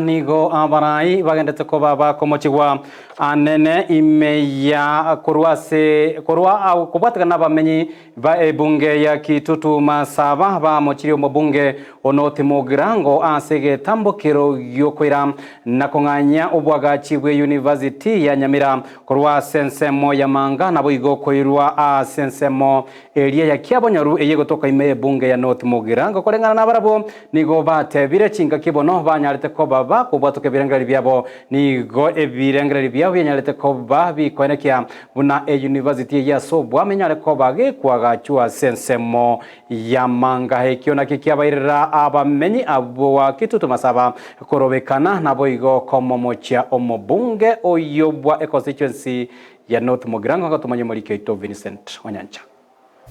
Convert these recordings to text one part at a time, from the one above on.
Nigo abarai bagendete ko baba komochigwa anene imeya kurwa au kubatikana bamenyi ba ebunge ya Kitutu Masaba ba mochirio mobunge onoti mugirango asege tambokero yokwira nakonganya obwagachibwe University ya Nyamira kurwa sensemo ya manga nabo igo koirwa sensemo eria ya Kiabonyoru eyego toka ime ebunge ya North Mugirango kolengana nabarabo nigo batebire chinga kibono banyarete ko baba kubatuke birengeri byabo nigo ebirengeri byabo yenyarete ko babi konekia buna University ya Sobwa menyare ko bage kwagachua sensemo ya manga hekyo na kikiabairira abamenyi abo wa Kitutu Masaba korobekana nabo igo komomocha omobunge oyobwa constituency ya North Mugirango ngatumanyo muri Keito Vincent Onyancha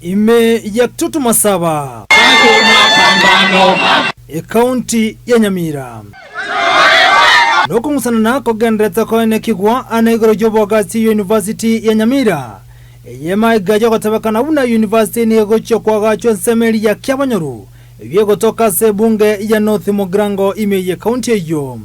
ime ya Kitutu Masaba county ya Nyamira nokungusana nako gendreta koene kigwa anaigoro jobogasi University ya Nyamira yema gajo gotabakana una University ni gocho kwa gacho nsemeli ya Kiabonyoru yego toka sebunge ya North Mugirango ime ya county yo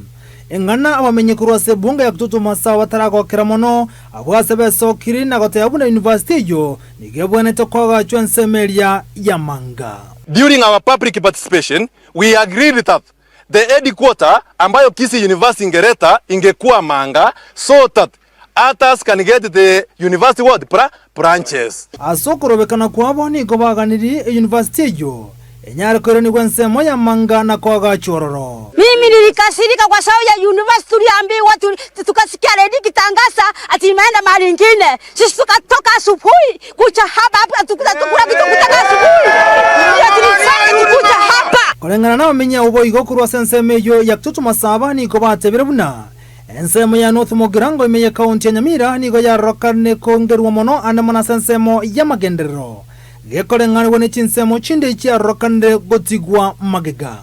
engana abamenye kurwa sebunge ya Kitutu Masaba tarako kiramono agwasebe sokiri na gote abuna University yo nigebwene toka gacho nsemeli ya manga. During our public participation we agreed that the headquarter ambayo Kisii University ingereta ingekuwa Manga so that others can get the university ward branches. Asokorobekana kwabo ni gobaganiri university yo enyare kwero ni gwensemo ya Manga na kwa chororo. Mimi nilikasirika kwa sababu ya university tuliambiwa watu tukasikia redio kitangaza ati imeenda mahali nyingine. Sisi tukatoka asubuhi kucha hapa tukula kitu kutaka asubuhi. Ndio tulifanya kukuja hapa. Kolengana na bamenya ubo igokurwa senseme yo ya Kitutu Masaba ni ko batebere buna ensemo ya North Mugirango imeye county ya Nyamira ni go ya rokane kongerwa mono anemana sensemo ya magendero gekolengana wone chinsemo chinde cha rokande gotigwa magega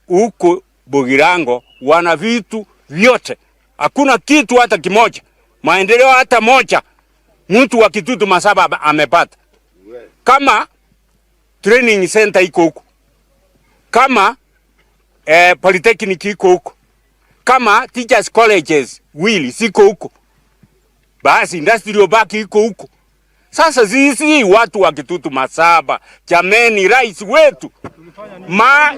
huko Mugirango wana vitu vyote, hakuna kitu hata kimoja, maendeleo hata moja mtu wa Kitutu Masaba amepata. Kama training center iko huko, kama polytechnic iko huko, kama teachers colleges wili siko huko, basi industrial park iko huko. Sasa sisi watu wa Kitutu Masaba, jameni, rais wetu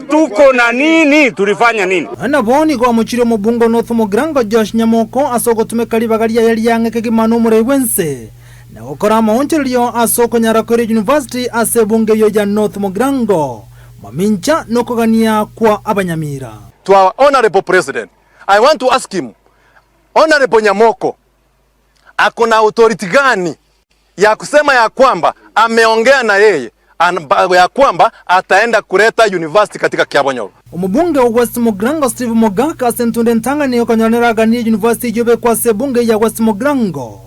tuko na nini, tulifanya nini? Anaboni kwa muchiro mubungo North Mugirango Josh Nyamoko asoko tumekali bagalia yali yange kegimano murewense na ukora maonchilio asoko nyarakore University asebunge yo ya North Mugirango mamincha nokogania kwa abanyamira. To our honorable president, I want to ask him, Honorable Nyamoko, akona authority gani ya kusema ya kwamba ameongea na yeye ya kwamba ataenda kuleta university katika Kiabonyoru? Umubunge wa West Mugirango Steve Mogaka sentunde ntanga ni okonyonera gani university jobe kwa sebunge ya West Mugirango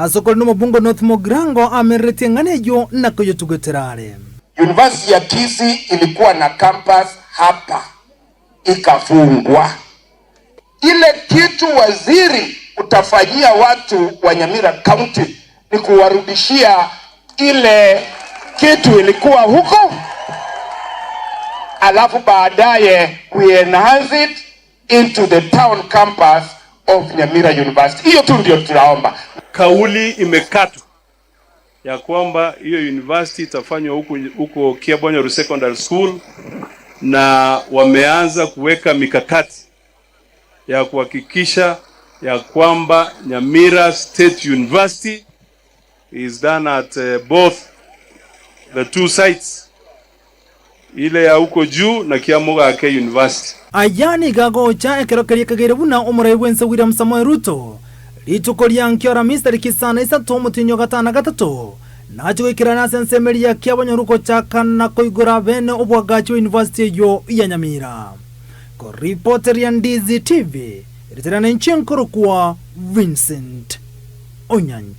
asoko no mubungo North Mugirango ameretengane jo nakoyotugeterare. University ya Kisii ilikuwa na campus hapa ikafungwa. Ile kitu waziri utafanyia watu wa Nyamira County ni kuwarudishia ile kitu ilikuwa huko, alafu baadaye we enhance it into the town campus of Nyamira University. Hiyo tu ndio tunaomba. Kauli imekatwa ya kwamba hiyo university itafanywa huko Kiabonyoru Secondary School, na wameanza kuweka mikakati ya kuhakikisha ya kwamba Nyamira State University is done at both the two sites, ile ya huko juu na Kiamogake University. Ayani gagocha ekerokeria kagerebuna umurewense William Samoei Ruto litukoria nkiora Mr. Kisana isa tomutinyo gatana gatatu nacho ikirana sensemeli ya Kiabonyoru ko chakana koigora bene obwagacho University yo ya Nyamira. Ko reporter ya Ndizi TV iterana nchenkoro kwa Vincent Onyancha.